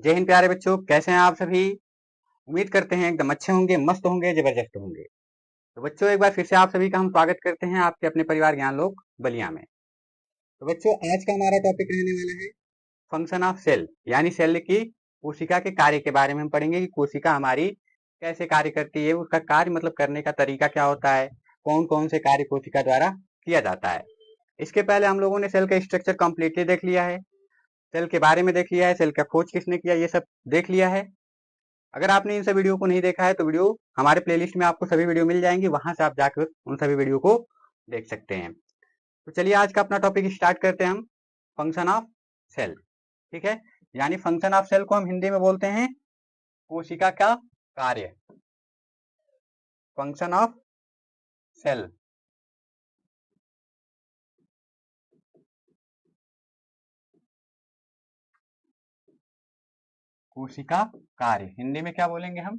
जय हिंद प्यारे बच्चों, कैसे हैं आप सभी। उम्मीद करते हैं एकदम अच्छे होंगे, मस्त होंगे, जबरदस्त होंगे। तो बच्चों एक बार फिर से आप सभी का हम स्वागत करते हैं आपके अपने परिवार ज्ञान लोक बलिया में। तो बच्चों आज का हमारा टॉपिक रहने वाला है फंक्शन ऑफ सेल, यानी सेल की कोशिका के कार्य के बारे में हम पढ़ेंगे कि कोशिका हमारी कैसे कार्य करती है, उसका कार्य मतलब करने का तरीका क्या होता है, कौन कौन से कार्य कोशिका द्वारा किया जाता है। इसके पहले हम लोगों ने सेल का स्ट्रक्चर कंप्लीटली देख लिया है, सेल के बारे में देख लिया है, सेल का खोज किसने किया ये सब देख लिया है। अगर आपने इन सब वीडियो को नहीं देखा है तो वीडियो हमारे प्लेलिस्ट में आपको सभी वीडियो मिल जाएंगी, वहां से आप जाकर उन सभी वीडियो को देख सकते हैं। तो चलिए आज का अपना टॉपिक स्टार्ट करते हैं हम, फंक्शन ऑफ सेल। ठीक है, यानी फंक्शन ऑफ सेल को हम हिंदी में बोलते हैं कोशिका का कार्य, फंक्शन ऑफ सेल। कोशिका कार्य हिंदी में क्या बोलेंगे हम,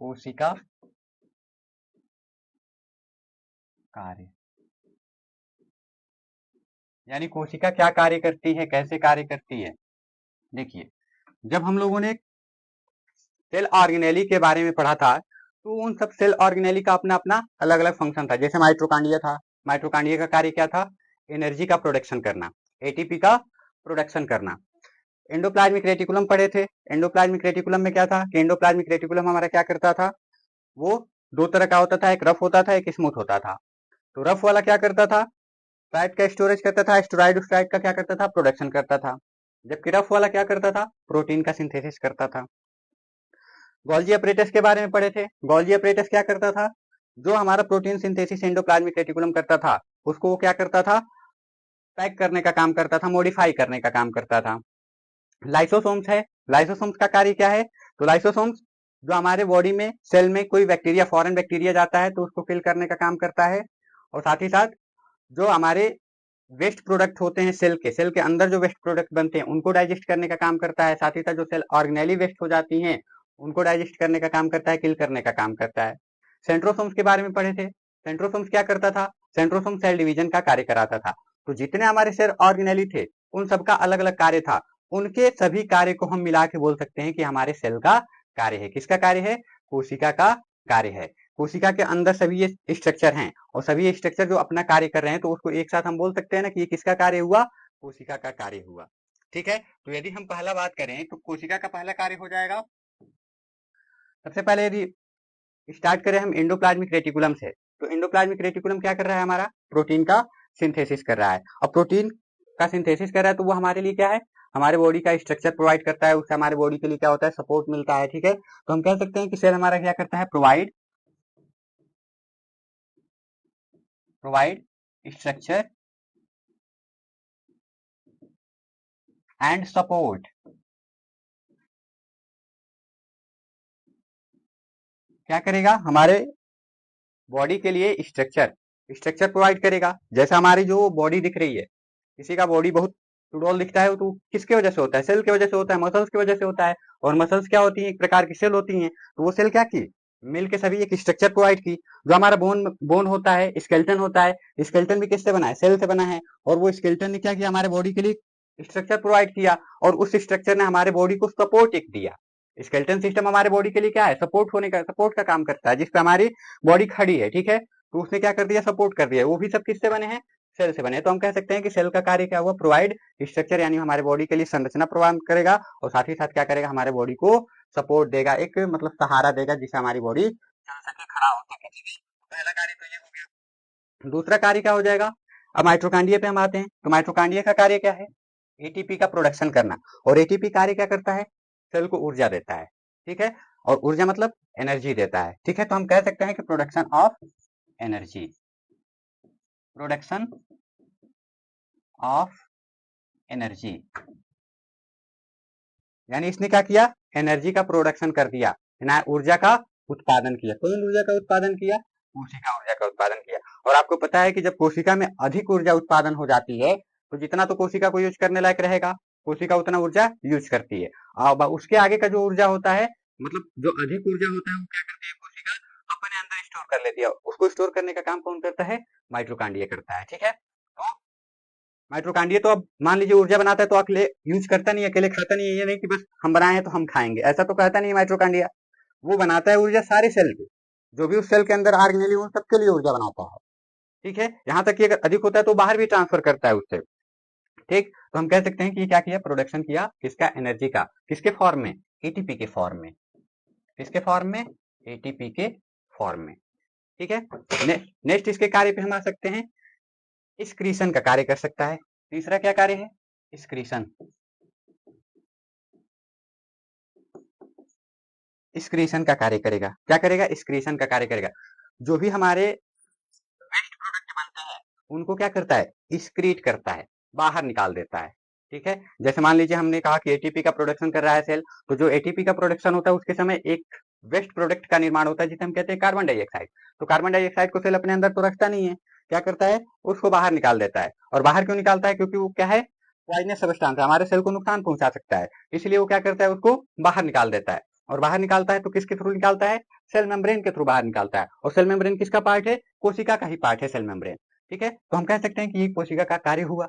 कोशिका कार्य। यानी कोशिका क्या कार्य करती है, कैसे कार्य करती है। देखिए, जब हम लोगों ने सेल ऑर्गेनेली के बारे में पढ़ा था तो उन सब सेल ऑर्गेनेली का अपना अपना अलग अलग फंक्शन था। जैसे माइटोकॉन्ड्रिया था, माइटोकॉन्ड्रिया का कार्य क्या था, एनर्जी का प्रोडक्शन करना, एटीपी का प्रोडक्शन करना। एंडोप्लाज्मिक रेटिकुलम पढ़े थे, एंडोप्लाज्मिक रेटिकुलम में क्या था कि एंडोप्लाज्मिक रेटिकुलम हमारा क्या करता था, वो दो तरह का होता था, एक रफ होता था एक स्मूथ होता था। तो रफ वाला क्या करता था, फैट का स्टोरेज करता था, स्टेरॉइड स्टेरॉइड का क्या करता था, प्रोडक्शन करता था। जबकि रफ वाला क्या करता था, प्रोटीन का सिंथेसिस करता था। गोल्जी अपरेटस के बारे में पढ़े थे, गोल्जी अपरेटस क्या करता था, जो हमारा प्रोटीन सिंथेसिस एंडोप्लाज्मिक रेटिकुलम करता था उसको वो क्या करता था, पैक करने का काम करता था, मॉडिफाई करने का काम करता था। लाइसोसोम्स है, लाइसोसोम्स का कार्य क्या है, तो लाइसोसोम्स जो हमारे बॉडी में सेल में कोई बैक्टीरिया, फॉरेन बैक्टीरिया जाता है तो उसको फिल करने का काम करता है। और साथ ही साथ जो हमारे वेस्ट प्रोडक्ट होते हैं सेल के अंदर जो वेस्ट प्रोडक्ट बनते हैं उनको डाइजेस्ट करने का काम करता है। साथ ही साथ जो सेल ऑर्गेनेली वेस्ट हो जाती हैं उनको डाइजेस्ट करने का काम करता है, किल करने का काम करता है। सेंट्रोसोम्स के बारे में पढ़े थे, सेंट्रोसोम्स क्या करता था, सेंट्रोसोम सेल डिवीजन का कार्य कराता था। तो जितने हमारे सेल ऑर्गेनेली थे उन सबका अलग अलग कार्य था, उनके सभी कार्य को हम मिला के बोल सकते हैं कि हमारे सेल का कार्य है। किसका कार्य है, कोशिका का कार्य है। कोशिका के अंदर सभी ये स्ट्रक्चर हैं और सभी ये स्ट्रक्चर जो अपना कार्य कर रहे हैं तो उसको एक साथ हम बोल सकते हैं ना कि ये किसका कार्य हुआ, कोशिका का कार्य हुआ। ठीक है, तो यदि हम पहला बात करें तो कोशिका का पहला कार्य हो जाएगा, सबसे पहले यदि स्टार्ट करें हम एंडोप्लाज्मिक रेटिकुलम से, तो एंडोप्लाज्मिक रेटिकुलम क्या कर रहा है, हमारा प्रोटीन का सिंथेसिस कर रहा है। और प्रोटीन का सिंथेसिस कर रहा है तो वो हमारे लिए क्या है, हमारे बॉडी का स्ट्रक्चर प्रोवाइड करता है, उससे हमारे बॉडी के लिए क्या होता है, सपोर्ट मिलता है। ठीक है, तो हम कह सकते हैं कि सेल हमारा क्या करता है, provide provide structure and support. क्या करेगा, हमारे बॉडी के लिए स्ट्रक्चर स्ट्रक्चर प्रोवाइड करेगा। जैसे हमारी जो बॉडी दिख रही है, किसी का बॉडी बहुत सुडौल दिखता है तो किसके वजह से होता है, सेल की वजह से होता है, मसल्स की वजह से होता है। और मसल्स क्या होती हैं, एक प्रकार की सेल होती हैं। तो वो सेल क्या की, मिल के सभी एक स्ट्रक्चर प्रोवाइड की। जो हमारा बोन बोन होता है, स्केलेटन होता है, स्केलेटन भी किससे बना है, सेल से बना है। और वो स्केलेटन ने क्या किया, हमारे बॉडी के लिए स्ट्रक्चर प्रोवाइड किया और उस स्ट्रक्चर ने हमारे बॉडी को सपोर्ट एक दिया। स्केलेटन सिस्टम हमारे बॉडी के लिए क्या है, सपोर्ट होने का, सपोर्ट का काम करता है, जिसपे हमारी बॉडी खड़ी है। ठीक है, तो उसने क्या कर दिया, सपोर्ट कर दिया। वो भी सब किससे बने हैं, सेल से बने। तो हम कह सकते हैं कि सेल का कार्य क्या हुआ, प्रोवाइड स्ट्रक्चर, यानी हमारे बॉडी के लिए संरचना प्रदान करेगा और साथ ही साथ क्या करेगा, हमारे बॉडी को सपोर्ट देगा, एक मतलब सहारा देगा जिससे हमारी बॉडी चल सके, खड़ा हो सके। पहला कार्य तो ये हो गया। दूसरा कार्य क्या हो जाएगा, अब माइटोकॉन्ड्रिया पे हम आते हैं। तो माइटोकॉन्ड्रिया का कार्य क्या है, एटीपी का प्रोडक्शन करना। और एटीपी कार्य क्या करता है, सेल को ऊर्जा देता है। ठीक है, और ऊर्जा मतलब एनर्जी देता है। ठीक है, तो हम कह सकते हैं कि production of energy, production of energy, यानी इसने क्या किया, एनर्जी का प्रोडक्शन कर दिया, ना ऊर्जा का उत्पादन किया। कौन ऊर्जा का उत्पादन किया, कोशिका ऊर्जा का उत्पादन किया। और आपको पता है कि जब कोशिका में अधिक ऊर्जा उत्पादन हो जाती है तो जितना तो कोशिका को यूज करने लायक रहेगा, कोशिका उतना ऊर्जा यूज करती है। अब उसके आगे का जो ऊर्जा होता है, मतलब जो अधिक ऊर्जा होता है वो क्या करती है, कोशिका अपने अंदर स्टोर कर लेती है। उसको स्टोर करने का काम कौन करता है, माइटोकॉन्ड्रिया करता है। ठीक है, तो माइटोकॉन्ड्रिया तो अब मान लीजिए ऊर्जा बनाता है तो अकेले यूज करता नहीं है, अकेले खाता नहीं है, ये नहीं कि बस हम बनाए हैं तो हम खाएंगे, ऐसा तो कहता नहीं है माइटोकॉन्ड्रिया। वो बनाता है ऊर्जा सारे सेल की, जो भी उस सेल के अंदर ऑर्गेनेली उन सबके लिए ऊर्जा बनाता है। ठीक है, यहाँ तक कि अगर अधिक होता है तो बाहर भी ट्रांसफर करता है उससे। ठीक, तो हम कह सकते हैं कि ये क्या किया, प्रोडक्शन किया किसका, एनर्जी का, किसके फॉर्म में, एटीपी के फॉर्म में, किसके फॉर्म में, एटीपी के फॉर्म में। ठीक है, नेक्स्ट इसके कार्य पे हम आ सकते हैं, एक्सक्रीशन का कार्य कर सकता है। तीसरा क्या कार्य है, एक्सक्रीशन। एक्सक्रीशन का कार्य करेगा, क्या करेगा, एक्सक्रीशन का कार्य करेगा। जो भी हमारे वेस्ट प्रोडक्ट बनते हैं उनको क्या करता है, एक्सक्रीट करता है, बाहर निकाल देता है। ठीक है, जैसे मान लीजिए हमने कहा कि एटीपी का प्रोडक्शन कर रहा है सेल, तो जो एटीपी का प्रोडक्शन होता है उसके समय एक वेस्ट प्रोडक्ट का निर्माण होता है जिसे हम कहते हैं कार्बन डाइऑक्साइड। तो कार्बन डाइऑक्साइड को सेल अपने अंदर तो रखता नहीं है, क्या करता है, उसको बाहर निकाल देता है। और बाहर क्यों निकालता है, क्योंकि वो क्या है, पॉइजनस सब्सटेंस है, हमारे सेल को नुकसान पहुंचा सकता है, इसलिए वो क्या करता है, उसको बाहर निकाल देता है। और बाहर निकालता है तो किसके थ्रू निकालता है, सेल मेम्ब्रेन के थ्रू बाहर निकालता है। और सेल मेम्ब्रेन किसका पार्ट है, कोशिका का ही पार्ट है सेल मेम्ब्रेन। ठीक है, तो हम कह सकते हैं कि ये कोशिका का कार्य हुआ,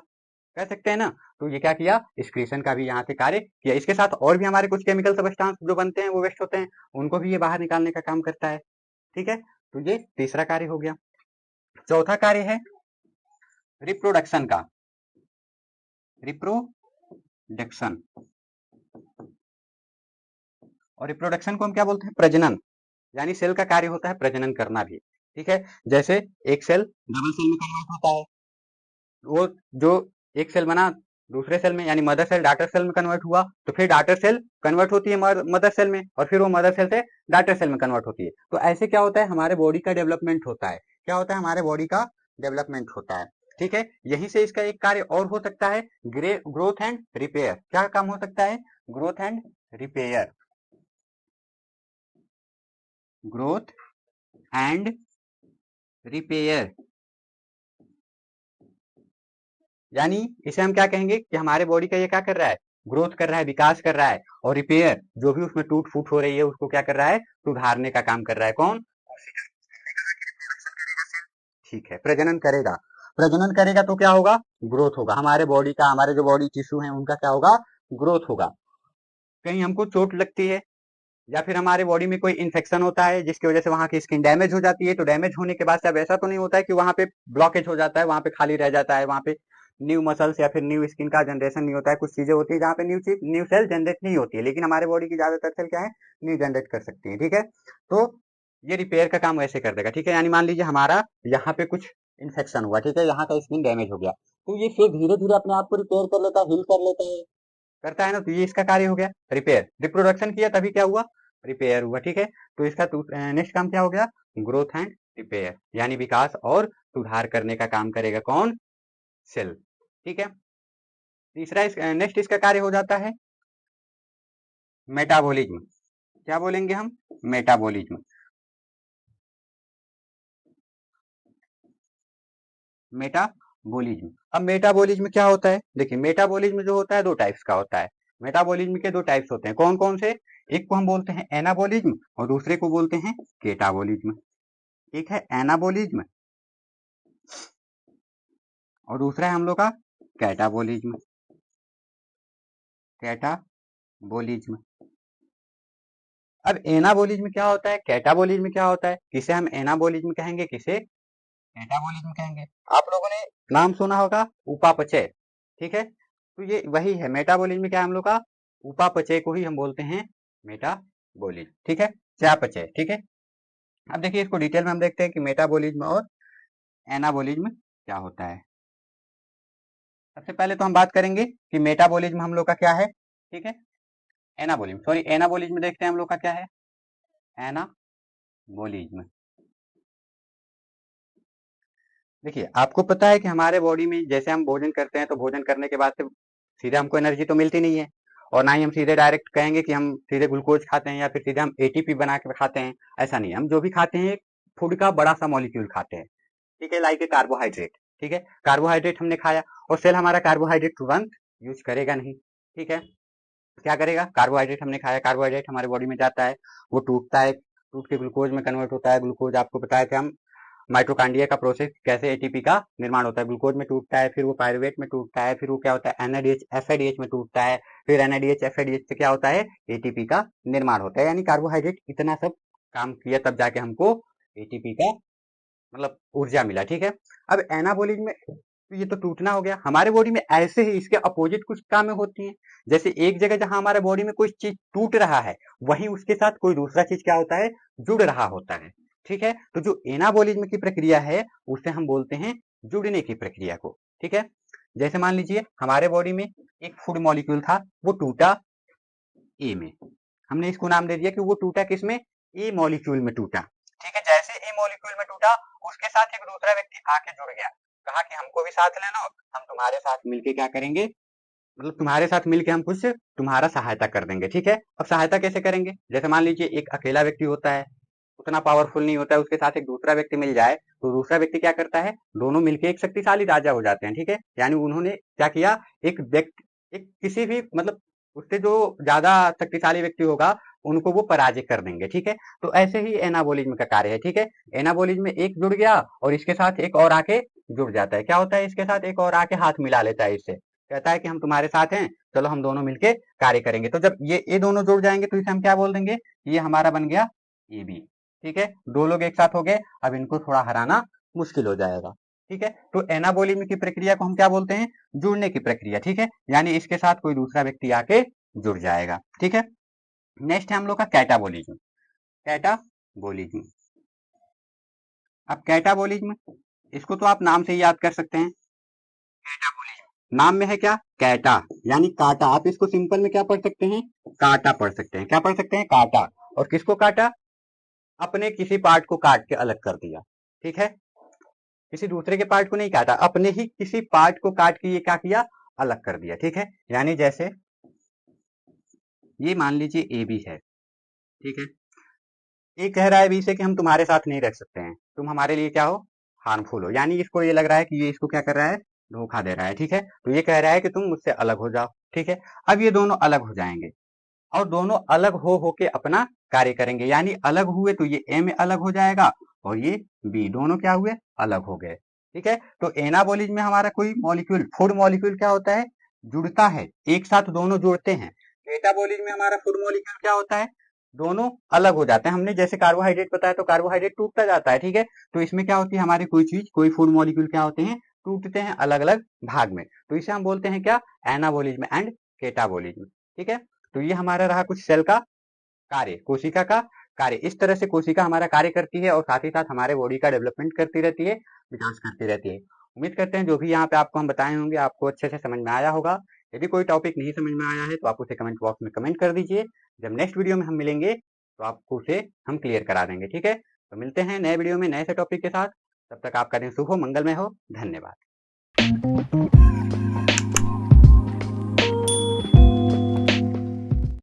कह सकते हैं ना। तो ये क्या किया, एक्सक्रीशन का भी यहाँ से कार्य किया। इसके साथ और भी हमारे कुछ केमिकल सब्सटेंस जो बनते हैं वो वेस्ट होते हैं, उनको भी ये बाहर निकालने का काम करता है। ठीक है, तो ये तीसरा कार्य हो गया। चौथा कार्य है रिप्रोडक्शन का, रिप्रोडक्शन। और रिप्रोडक्शन को हम क्या बोलते हैं, प्रजनन, यानी सेल का कार्य होता है प्रजनन करना भी। ठीक है, जैसे एक सेल डबल सेल में कन्वर्ट होता है, वो जो एक सेल बना दूसरे सेल में, यानी मदर सेल डाटर सेल में कन्वर्ट हुआ, तो फिर डाटर सेल कन्वर्ट होती है मदर सेल में, और फिर वो मदर सेल से डाटर सेल में कन्वर्ट होती है। तो ऐसे क्या होता है, हमारे बॉडी का डेवलपमेंट होता है, क्या होता है, हमारे बॉडी का डेवलपमेंट होता है। ठीक है, यहीं से इसका एक कार्य और हो सकता है, ग्रोथ एंड रिपेयर। क्या काम हो सकता है, growth and repair, growth and repair. यानी इसे हम क्या कहेंगे कि हमारे बॉडी का ये क्या कर रहा है, ग्रोथ कर रहा है, विकास कर रहा है। और रिपेयर, जो भी उसमें टूट फूट हो रही है उसको क्या कर रहा है, सुधारने का काम कर रहा है। कौन, ठीक है, प्रजनन करेगा। प्रजनन करेगा तो क्या होगा, ग्रोथ होगा हमारे बॉडी का, हमारे जो बॉडी टिश्यू है उनका क्या होगा, ग्रोथ होगा। कहीं हमको चोट लगती है या फिर हमारे बॉडी में कोई इन्फेक्शन होता है जिसकी वजह से वहां की स्किन डैमेज हो जाती है, तो डैमेज होने के बाद सब ऐसा तो नहीं होता है कि वहां पे ब्लॉकेज हो जाता है, वहां पे खाली रह जाता है, वहां पे न्यू मसल्स या फिर न्यू स्किन का जनरेशन नहीं होता है। कुछ चीजें होती है जहाँ पे न्यू सेल जनरेट नहीं होती है, लेकिन हमारे बॉडी की ज्यादातर सेल क्या है, न्यू जनरेट कर सकती है। ठीक है, तो ये रिपेयर का काम वैसे कर देगा। ठीक है, यानी मान लीजिए हमारा यहाँ पे कुछ इन्फेक्शन हुआ, ठीक है, यहाँ का स्किन डैमेज हो गया, तो ये फिर धीरे धीरे अपने आप को रिपेयर कर लेता है, हील कर लेता है, करता है ना। तो ये इसका कार्य हो गया रिपेयर। रिप्रोडक्शन किया तभी क्या हुआ, रिपेयर हुआ। ठीक है, तो इसका नेक्स्ट काम क्या हो गया, ग्रोथ एंड रिपेयर, यानी विकास और सुधार करने का काम करेगा कौन, सेल। ठीक है, तीसरा नेक्स्ट इसका कार्य हो जाता है मेटाबॉलिज्म। क्या बोलेंगे हम, मेटाबॉलिज्म। मेटाबॉलिज्म, अब मेटाबॉलिज्म क्या होता है, देखिए मेटाबॉलिज्म जो होता है दो टाइप्स का होता है। मेटाबॉलिज्म के दो टाइप्स होते हैं, कौन कौन से, एक को हम बोलते हैं एनाबॉलिज्म और दूसरे को बोलते हैं केटाबॉलिज्म। एक है एनाबॉलिज्म और दूसरा है हम लोग का कैटाबॉलिज्म, कैटाबॉलिज्म। अब एनाबॉलिज्म क्या होता है, कैटाबॉलिज्म क्या होता है, किसे हम एनाबॉलिज्म कहेंगे, किसे कैटाबॉलिज्म कहेंगे। आप लोगों ने नाम सुना होगा उपापचय, ठीक है, तो ये वही है। मेटाबॉलिज्म क्या है हम लोग का, उपापचय को ही हम बोलते हैं मेटाबॉलिज्म। ठीक है, चयापचय। ठीक है, अब देखिए इसको डिटेल में हम देखते हैं कि मेटाबॉलिज्म और एनाबॉलिज्म क्या होता है। सबसे पहले तो हम बात करेंगे कि मेटाबॉलिज्म हम लोग का क्या है। ठीक है, एनाबॉलिज्म, सॉरी एनाबॉलिज्म देखते हैं हम लोग का क्या है, एनाबॉलिज्म। देखिए आपको पता है कि हमारे बॉडी में जैसे हम भोजन करते हैं तो भोजन करने के बाद से सीधे हमको एनर्जी तो मिलती नहीं है, और ना ही हम सीधे डायरेक्ट कहेंगे कि हम सीधे ग्लूकोज खाते हैं या फिर सीधे हम एटीपी बना के खाते हैं, ऐसा नहीं है। हम जो भी खाते हैं फूड का बड़ा सा मॉलिक्यूल खाते हैं। ठीक है, लाइक ए कार्बोहाइड्रेट। ठीक है, कार्बोहाइड्रेट हमने खाया और सेल हमारा कार्बोहाइड्रेट तुरंत यूज करेगा नहीं। ठीक है, क्या करेगा, कार्बोहाइड्रेट हमने खाया, कार्बोहाइड्रेट हमारे बॉडी में जाता है, वो टूटता है, टूट के ग्लूकोज में कन्वर्ट होता है। ग्लूकोज आपको बताया कि हम माइटोकॉन्ड्रिया का प्रोसेस कैसे एटीपी का निर्माण होता है। ग्लूकोज में टूटता है, फिर वो पायरुवेट में टूटता है, फिर वो क्या होता है एनएडीएच एफएडीएच में टूटता है, फिर एनएडीएच एफएडीएच से क्या होता है एटीपी का निर्माण होता है। यानी कार्बोहाइड्रेट इतना सब काम किया तब जाके हमको एटीपी का मतलब ऊर्जा मिला। ठीक है, अब एनाबॉलिज्म में तो ये तो टूटना हो गया। हमारे बॉडी में ऐसे ही इसके अपोजिट कुछ कामें होती हैं। जैसे एक जगह जहां हमारे बॉडी में कोई चीज टूट रहा है, वहीं उसके साथ कोई दूसरा चीज क्या होता है जुड़ रहा होता है। ठीक है, तो जो एनाबॉलिज्म की प्रक्रिया है उसे हम बोलते हैं जुड़ने की प्रक्रिया को। ठीक है, जैसे मान लीजिए हमारे बॉडी में एक फूड मॉलिक्यूल था, वो टूटा ए में, हमने इसको नाम दे दिया कि वो टूटा किसमें ए मॉलिक्यूल में टूटा। ठीक है, जैसे ए मॉलिक्यूल में टूटा उसके साथ एक दूसरा व्यक्ति आके जुड़ गया, कहा कि हमको भी साथ ले लो, हम तुम्हारे साथ मिलके क्या करेंगे मतलब तुम्हारे साथ मिलके हम कुछ तुम्हारा सहायता कर देंगे। ठीक है, अब सहायता कैसे करेंगे, जैसे मान लीजिए एक अकेला व्यक्ति होता है, उतना पावरफुल नहीं होता है, उसके साथ एक दूसरा व्यक्ति मिल जाए तो दूसरा व्यक्ति क्या करता है दोनों मिलके एक शक्तिशाली राजा हो जाते हैं। ठीक है, यानी उन्होंने क्या किया एक व्यक्ति एक किसी भी मतलब उससे जो ज्यादा शक्तिशाली व्यक्ति होगा उनको वो पराजित कर देंगे। ठीक है, तो ऐसे ही एनाबॉलिज्म का कार्य है। ठीक है, एनाबॉलिज्म में एक जुड़ गया और इसके साथ एक और आके जुड़ जाता है, क्या होता है इसके साथ एक और आके हाथ मिला लेता है, इससे कहता है कि हम तुम्हारे साथ हैं, चलो हम दोनों मिलके कार्य करेंगे। तो जब ये दोनों जुड़ जाएंगे तो इसे हम क्या बोल देंगे, ये हमारा बन गया ए बी। ठीक है, दो लोग एक साथ हो गए, अब इनको थोड़ा हराना मुश्किल हो जाएगा। ठीक है, तो एनाबॉलिज्म की प्रक्रिया को हम क्या बोलते हैं जुड़ने की प्रक्रिया। ठीक है, यानी इसके साथ कोई दूसरा व्यक्ति आके जुड़ जाएगा। ठीक है, नेक्स्ट है हम लोग का कैटाबोलिज्म। कैटाबोलिज्म, अब कैटाबोलिज्म इसको तो आप नाम से ही याद कर सकते हैं। कैटाबोलिज्म नाम में है क्या कैटा यानी काटा, आप इसको सिंपल में क्या पढ़ सकते हैं काटा पढ़ सकते हैं। क्या पढ़ सकते हैं काटा, और किसको काटा अपने किसी पार्ट को काट के अलग कर दिया। ठीक है, किसी दूसरे के पार्ट को नहीं काटा, अपने ही किसी पार्ट को काट के ये क्या किया अलग कर दिया। ठीक है, यानी जैसे ये मान लीजिए ए बी है। ठीक है, ये कह रहा है बी से कि हम तुम्हारे साथ नहीं रह सकते हैं, तुम हमारे लिए क्या हो हार्मफुल हो, यानी इसको ये लग रहा है कि ये इसको क्या कर रहा है धोखा दे रहा है। ठीक है, तो ये कह रहा है कि तुम मुझसे अलग हो जाओ। ठीक है, अब ये दोनों अलग हो जाएंगे और दोनों अलग हो के अपना कार्य करेंगे, यानी अलग हुए तो ये ए में अलग हो जाएगा और ये बी, दोनों क्या हुए अलग हो गए। ठीक है, तो एनाबॉलिज्म में हमारा कोई मॉलिक्यूल फूड मॉलिक्यूल क्या होता है जुड़ता है, एक साथ दोनों जुड़ते हैं। कैटाबॉलिज्म में हमारा फूड मॉलिक्यूल क्या होता है दोनों अलग हो जाते हैं। हमने जैसे कार्बोहाइड्रेट बताया तो कार्बोहाइड्रेट टूटता जाता है। ठीक है, तो इसमें क्या होती है हमारी कोई चीज कोई फूड मॉलिक्यूल क्या होते हैं टूटते हैं अलग अलग भाग में, तो इसे हम बोलते हैं क्या एनाबॉलिज्म एंड कैटाबॉलिज्म। ठीक है, तो ये हमारा रहा कुछ सेल का कार्य, कोशिका का कार्य। इस तरह से कोशिका हमारा कार्य करती है और साथ ही साथ हमारे बॉडी का डेवलपमेंट करती रहती है, विकास करती रहती है। उम्मीद करते हैं जो भी यहाँ पे आपको हम बताए होंगे आपको अच्छे से समझ में आया होगा। यदि कोई टॉपिक नहीं समझ में आया है तो आप उसे कमेंट बॉक्स में कमेंट कर दीजिए, जब नेक्स्ट वीडियो में हम मिलेंगे तो आपको उसे हम क्लियर करा देंगे। ठीक है, तो मिलते हैं नए वीडियो में नए से टॉपिक के साथ, तब तक आपका दिन शुभ हो मंगलमय हो, धन्यवाद।